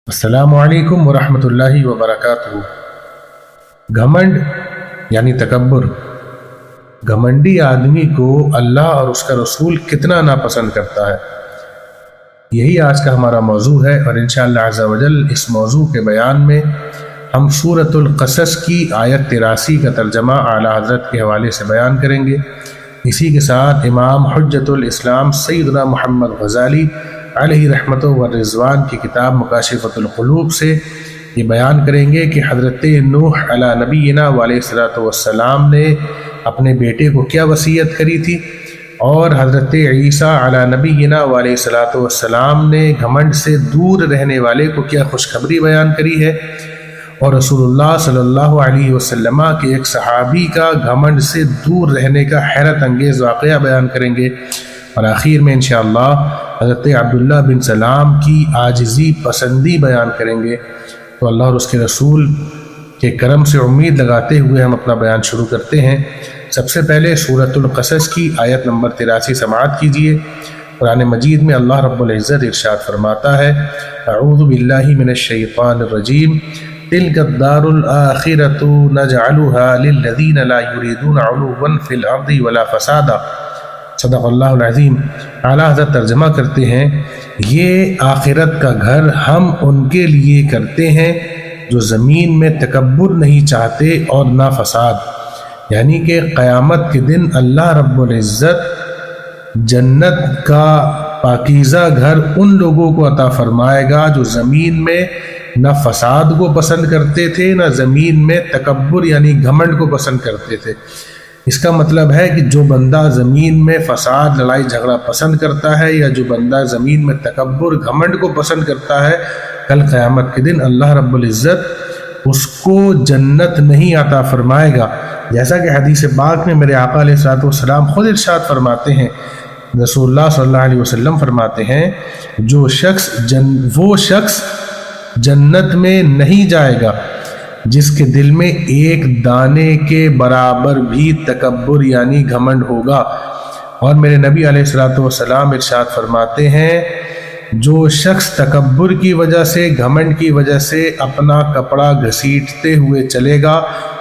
السلام علیکم ورحمۃ اللہ وبرکاتہ۔ گھمنڈ یعنی تکبر، گھمنڈی آدمی کو اللہ اور اس کا رسول کتنا ناپسند کرتا ہے، یہی آج کا ہمارا موضوع ہے۔ اور انشاءاللہ عز و جل اس موضوع کے بیان میں ہم سورۃ القصص کی آیت 83 کا ترجمہ اعلیٰ حضرت کے حوالے سے بیان کریں گے۔ اسی کے ساتھ امام حجت الاسلام سیدنا محمد غزالی علیہ رحمت و رضوان کی کتاب مکاشفۃ القلوب سے یہ بیان کریں گے کہ حضرت نوح علی نبینا علیہ الصلوۃ والسلام نے اپنے بیٹے کو کیا وصیت کری تھی، اور حضرت عیسیٰ علی نبینا علیہ الصلوۃ والسلام نے گھمنڈ سے دور رہنے والے کو کیا خوشخبری بیان کری ہے، اور رسول اللہ صلی اللہ علیہ وسلم کے ایک صحابی کا گھمنڈ سے دور رہنے کا حیرت انگیز واقعہ بیان کریں گے، اور آخر میں انشاءاللہ حضرت عبداللہ بن سلام کی عاجزی پسندی بیان کریں گے۔ تو اللہ اور اس کے رسول کے کرم سے امید لگاتے ہوئے ہم اپنا بیان شروع کرتے ہیں۔ سب سے پہلے سورۃ القصص کی آیت نمبر 83 سماعت کیجیے۔ قرآن مجید میں اللہ رب العزت ارشاد فرماتا ہے، اعوذ باللہ من الشیطان الرجیم، تلک الدار الآخرۃ نجعلها للذین لا یریدون علوا فی الارض ولا فسادا۔ صدق اللہ العظیم۔ اعلیٰ حضرت ترجمہ کرتے ہیں، یہ آخرت کا گھر ہم ان کے لیے کرتے ہیں جو زمین میں تکبر نہیں چاہتے اور نہ فساد، یعنی کہ قیامت کے دن اللہ رب العزت جنت کا پاکیزہ گھر ان لوگوں کو عطا فرمائے گا جو زمین میں نہ فساد کو پسند کرتے تھے، نہ زمین میں تکبر یعنی گھمنڈ کو پسند کرتے تھے۔ اس کا مطلب ہے کہ جو بندہ زمین میں فساد، لڑائی جھگڑا پسند کرتا ہے، یا جو بندہ زمین میں تکبر، گھمنڈ کو پسند کرتا ہے، کل قیامت کے دن اللہ رب العزت اس کو جنت نہیں عطا فرمائے گا۔ جیسا کہ حدیث پاک میں میرے آقا علیہ الصلوۃ والسلام خود ارشاد فرماتے ہیں، رسول اللہ صلی اللہ علیہ وسلم فرماتے ہیں، وہ شخص جنت میں نہیں جائے گا جس کے دل میں ایک دانے کے برابر بھی تکبر یعنی گھمنڈ ہوگا۔ اور میرے نبی علیہ الصلوۃ والسلام ارشاد فرماتے ہیں، جو شخص تکبر کی وجہ سے، گھمنڈ کی وجہ سے اپنا کپڑا گھسیٹتے ہوئے چلے گا،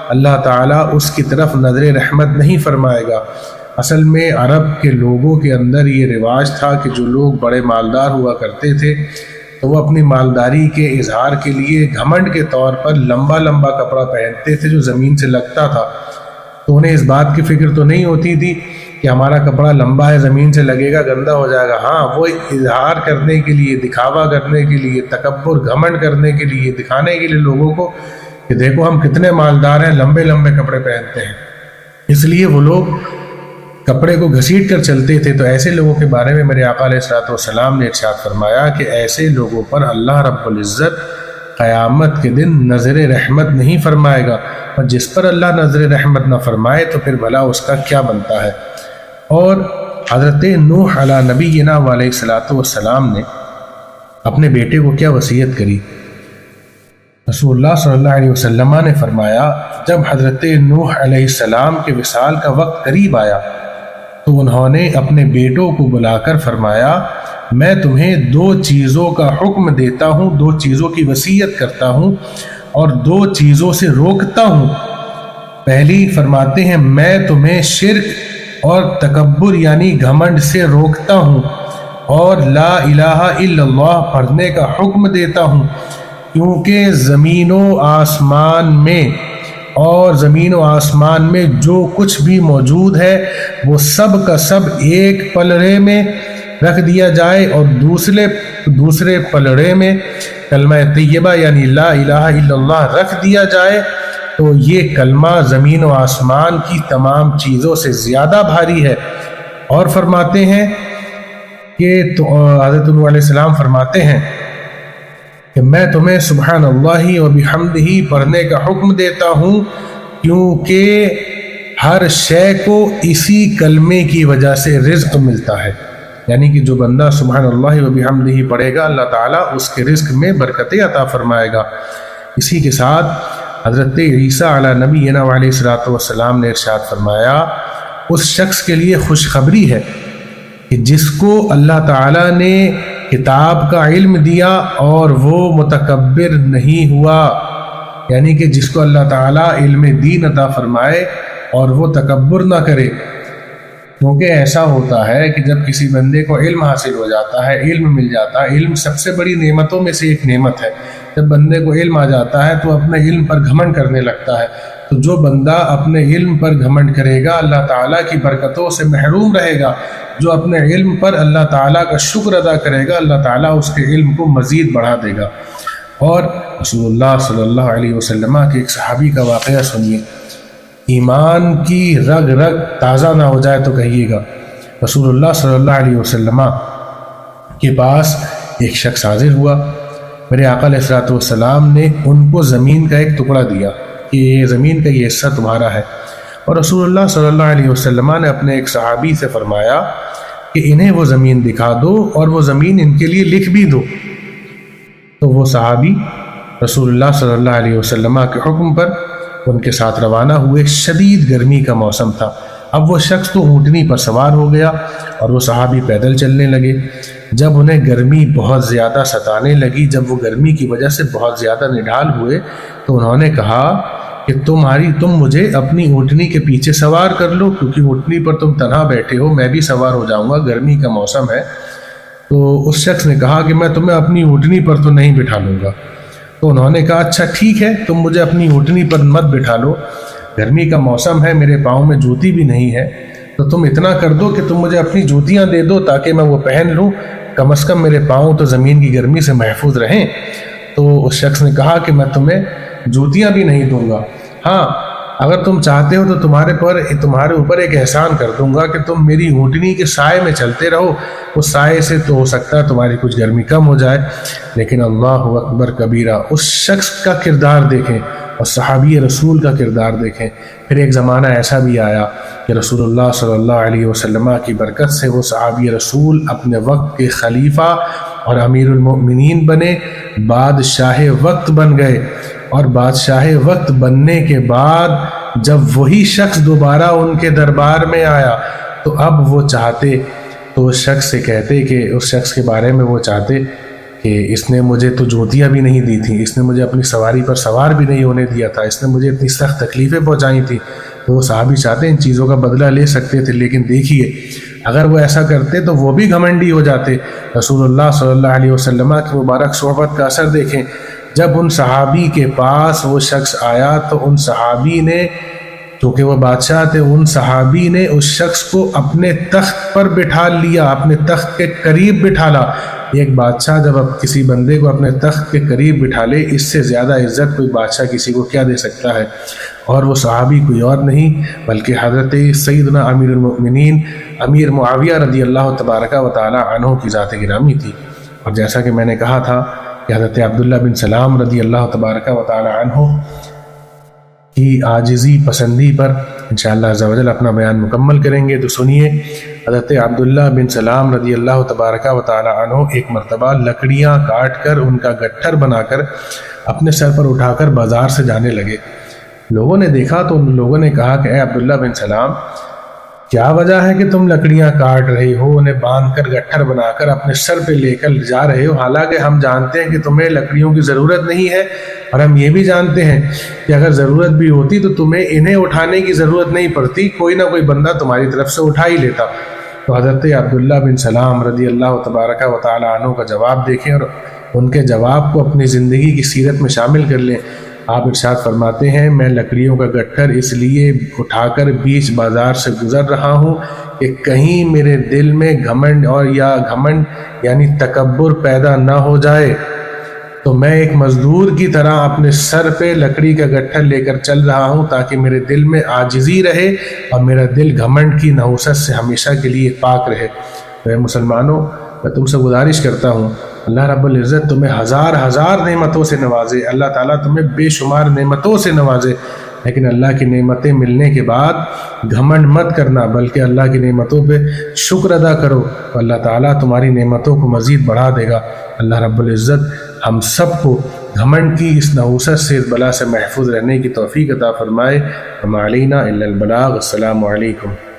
اللہ تعالیٰ اس کی طرف نظر رحمت نہیں فرمائے گا۔ اصل میں عرب کے لوگوں کے اندر یہ رواج تھا کہ جو لوگ بڑے مالدار ہوا کرتے تھے تو وہ اپنی مالداری کے اظہار کے لیے گھمنڈ کے طور پر لمبا لمبا کپڑا پہنتے تھے جو زمین سے لگتا تھا، تو انہیں اس بات کی فکر تو نہیں ہوتی تھی کہ ہمارا کپڑا لمبا ہے، زمین سے لگے گا، گندا ہو جائے گا۔ ہاں، وہ اظہار کرنے کے لیے، دکھاوا کرنے کے لیے، تکبر گھمنڈ کرنے کے لیے، دکھانے کے لیے لوگوں کو کہ دیکھو ہم کتنے مالدار ہیں، لمبے لمبے کپڑے پہنتے ہیں، اس لیے وہ لوگ کپڑے کو گھسیٹ کر چلتے تھے۔ تو ایسے لوگوں کے بارے میں میرے آقا علیہ الصلوۃ والسلام نے ارشاد فرمایا کہ ایسے لوگوں پر اللہ رب العزت قیامت کے دن نظر رحمت نہیں فرمائے گا، اور جس پر اللہ نظر رحمت نہ فرمائے تو پھر بھلا اس کا کیا بنتا ہے۔ اور حضرت نوح علی نبینا علیہ الصلوۃ والسلام نے اپنے بیٹے کو کیا وصیت کری، رسول اللہ صلی اللہ علیہ وسلم نے فرمایا، جب حضرت نوح علیہ السلام کے وصال کا وقت قریب آیا تو انہوں نے اپنے بیٹوں کو بلا کر فرمایا، میں تمہیں دو چیزوں کا حکم دیتا ہوں، دو چیزوں کی وصیت کرتا ہوں اور دو چیزوں سے روکتا ہوں۔ پہلی فرماتے ہیں، میں تمہیں شرک اور تکبر یعنی گھمنڈ سے روکتا ہوں، اور لا الہ الا اللہ پڑھنے کا حکم دیتا ہوں، کیونکہ زمین و آسمان میں جو کچھ بھی موجود ہے وہ سب کا سب ایک پلڑے میں رکھ دیا جائے اور دوسرے پلڑے میں کلمہ طیبہ یعنی لا الہ الا اللہ رکھ دیا جائے تو یہ کلمہ زمین و آسمان کی تمام چیزوں سے زیادہ بھاری ہے۔ اور فرماتے ہیں کہ حضرت نوح علیہ السلام فرماتے ہیں کہ میں تمہیں سبحان اللہ و بحمدہ پڑھنے کا حکم دیتا ہوں، کیونکہ ہر شے کو اسی کلمے کی وجہ سے رزق ملتا ہے، یعنی کہ جو بندہ سبحان اللہ و بحمدہ پڑھے گا اللہ تعالیٰ اس کے رزق میں برکتیں عطا فرمائے گا۔ اسی کے ساتھ حضرت عیسیٰ علی نبینا علیہ الصلوۃ والسلام نے ارشاد فرمایا، اس شخص کے لیے خوشخبری ہے کہ جس کو اللہ تعالیٰ نے کتاب کا علم دیا اور وہ متکبر نہیں ہوا، یعنی کہ جس کو اللہ تعالیٰ علم دین عطا فرمائے اور وہ تکبر نہ کرے۔ کیونکہ ایسا ہوتا ہے کہ جب کسی بندے کو علم حاصل ہو جاتا ہے، علم مل جاتا ہے، علم سب سے بڑی نعمتوں میں سے ایک نعمت ہے، جب بندے کو علم آ جاتا ہے تو اپنے علم پر گھمنڈ کرنے لگتا ہے۔ تو جو بندہ اپنے علم پر گھمنڈ کرے گا اللہ تعالیٰ کی برکتوں سے محروم رہے گا، جو اپنے علم پر اللہ تعالیٰ کا شکر ادا کرے گا اللہ تعالیٰ اس کے علم کو مزید بڑھا دے گا۔ اور رسول اللہ صلی اللہ علیہ وسلم کے ایک صحابی کا واقعہ سنیے، ایمان کی رگ رگ تازہ نہ ہو جائے تو کہیے گا۔ رسول اللہ صلی اللہ علیہ وسلم کے پاس ایک شخص حاضر ہوا، میرے آقا علیہ الصلوۃ والسلام نے ان کو زمین کا ایک ٹکڑا دیا کہ یہ زمین کا یہ حصہ تمہارا ہے، اور رسول اللہ صلی اللہ علیہ وسلم نے اپنے ایک صحابی سے فرمایا کہ انہیں وہ زمین دکھا دو اور وہ زمین ان کے لیے لکھ بھی دو۔ تو وہ صحابی رسول اللہ صلی اللہ علیہ وسلم کے حکم پر ان کے ساتھ روانہ ہوئے۔ شدید گرمی کا موسم تھا، اب وہ شخص تو اونٹنی پر سوار ہو گیا اور وہ صحابی پیدل چلنے لگے۔ جب انہیں گرمی بہت زیادہ ستانے لگی، جب وہ گرمی کی وجہ سے بہت زیادہ نڈھال ہوئے تو انہوں نے کہا کہ تم مجھے اپنی اونٹنی کے پیچھے سوار کر لو، کیونکہ اونٹنی پر تم تنہا بیٹھے ہو، میں بھی سوار ہو جاؤں گا، گرمی کا موسم ہے۔ تو اس شخص نے کہا کہ میں تمہیں اپنی اونٹنی پر تو نہیں بٹھا لوں گا۔ تو انہوں نے کہا اچھا ٹھیک ہے، تم مجھے اپنی اونٹنی پر مت بٹھا لو، گرمی کا موسم ہے، میرے پاؤں میں جوتی بھی نہیں ہے، تو تم اتنا کر دو کہ تم مجھے اپنی جوتیاں دے دو تاکہ میں وہ پہن لوں، کم از کم میرے پاؤں تو زمین کی گرمی سے محفوظ رہیں۔ تو اس شخص نے کہا کہ میں تمہیں جوتیاں بھی نہیں دوں گا، ہاں اگر تم چاہتے ہو تو تمہارے اوپر ایک احسان کر دوں گا کہ تم میری اونٹنی کے سائے میں چلتے رہو، اس سائے سے تو ہو سکتا ہے تمہاری کچھ گرمی کم ہو جائے۔ لیکن اللہ اکبر کبیرہ، اس شخص کا کردار دیکھیں اور صحابی رسول کا کردار دیکھیں۔ پھر ایک زمانہ ایسا بھی آیا کہ رسول اللہ صلی اللہ علیہ وسلم کی برکت سے وہ صحابی رسول اپنے وقت کے خلیفہ اور امیر المؤمنین بنے، بادشاہ وقت بن گئے، اور بادشاہ وقت بننے کے بعد جب وہی شخص دوبارہ ان کے دربار میں آیا تو اب وہ چاہتے، تو اس شخص سے کہتے کہ اس شخص کے بارے میں وہ چاہتے کہ اس نے مجھے تو جوتیاں بھی نہیں دی تھیں، اس نے مجھے اپنی سواری پر سوار بھی نہیں ہونے دیا تھا، اس نے مجھے اتنی سخت تکلیفیں پہنچائی تھیں۔ تو وہ صحابی چاہتے ان چیزوں کا بدلہ لے سکتے تھے، لیکن دیکھیے اگر وہ ایسا کرتے تو وہ بھی گھمنڈی ہو جاتے۔ رسول اللہ صلی اللہ علیہ وسلم کی مبارک صحبت کا اثر دیکھیں، جب ان صحابی کے پاس وہ شخص آیا تو ان صحابی نے، کیونکہ وہ بادشاہ تھے، ان صحابی نے اس شخص کو اپنے تخت پر بٹھا لیا، اپنے تخت کے قریب بٹھالا۔ ایک بادشاہ جب اب کسی بندے کو اپنے تخت کے قریب بٹھا لے، اس سے زیادہ عزت کوئی بادشاہ کسی کو کیا دے سکتا ہے؟ اور وہ صحابی کوئی اور نہیں بلکہ حضرت سیدنا امیر المؤمنین امیر معاویہ رضی اللہ تبارک و تعالی عنہ کی ذات گرامی تھی۔ اور جیسا کہ میں نے کہا تھا کہ حضرت عبداللہ بن سلام رضی اللہ تبارک و تعالی عنہ کی عاجزی پسندی پر انشاءاللہ عز و جل اپنا بیان مکمل کریں گے۔ تو سنیے، حضرت عبداللہ بن سلام رضی اللہ تبارک و تعالی عنہ ایک مرتبہ لکڑیاں کاٹ کر ان کا گٹھر بنا کر اپنے سر پر اٹھا کر بازار سے جانے لگے۔ لوگوں نے دیکھا تو ان لوگوں نے کہا کہ اے عبداللہ بن سلام، کیا وجہ ہے کہ تم لکڑیاں کاٹ رہے ہو، انہیں باندھ کر گٹھر بنا کر اپنے سر پہ لے کر جا رہے ہو؟ حالانکہ ہم جانتے ہیں کہ تمہیں لکڑیوں کی ضرورت نہیں ہے، اور ہم یہ بھی جانتے ہیں کہ اگر ضرورت بھی ہوتی تو تمہیں انہیں اٹھانے کی ضرورت نہیں پڑتی، کوئی نہ کوئی بندہ تمہاری طرف سے اٹھا ہی لیتا۔ تو حضرت عبداللہ بن سلام رضی اللہ تبارک و تعالی عنہ کا جواب دیکھیں اور ان کے جواب کو اپنی زندگی کی سیرت میں شامل کر لیں۔ آپ ارشاد فرماتے ہیں، میں لکڑیوں کا گٹھر اس لیے اٹھا کر بیچ بازار سے گزر رہا ہوں کہ کہیں میرے دل میں گھمنڈ یعنی تکبر پیدا نہ ہو جائے، تو میں ایک مزدور کی طرح اپنے سر پہ لکڑی کا گٹھر لے کر چل رہا ہوں تاکہ میرے دل میں عاجزی رہے اور میرا دل گھمنڈ کی نحوست سے ہمیشہ کے لیے پاک رہے۔ اے مسلمانوں، میں تم سے گزارش کرتا ہوں، اللہ رب العزت تمہیں ہزار ہزار نعمتوں سے نوازے، اللہ تعالیٰ تمہیں بے شمار نعمتوں سے نوازے، لیکن اللہ کی نعمتیں ملنے کے بعد گھمنڈ مت کرنا، بلکہ اللہ کی نعمتوں پہ شکر ادا کرو، اللہ تعالیٰ تمہاری نعمتوں کو مزید بڑھا دے گا۔ اللہ رب العزت ہم سب کو گھمنڈ کی اس نحوست سے، اس بلا سے محفوظ رہنے کی توفیق عطا فرمائے۔ وما علینا الا البلاغ۔ السلام علیکم۔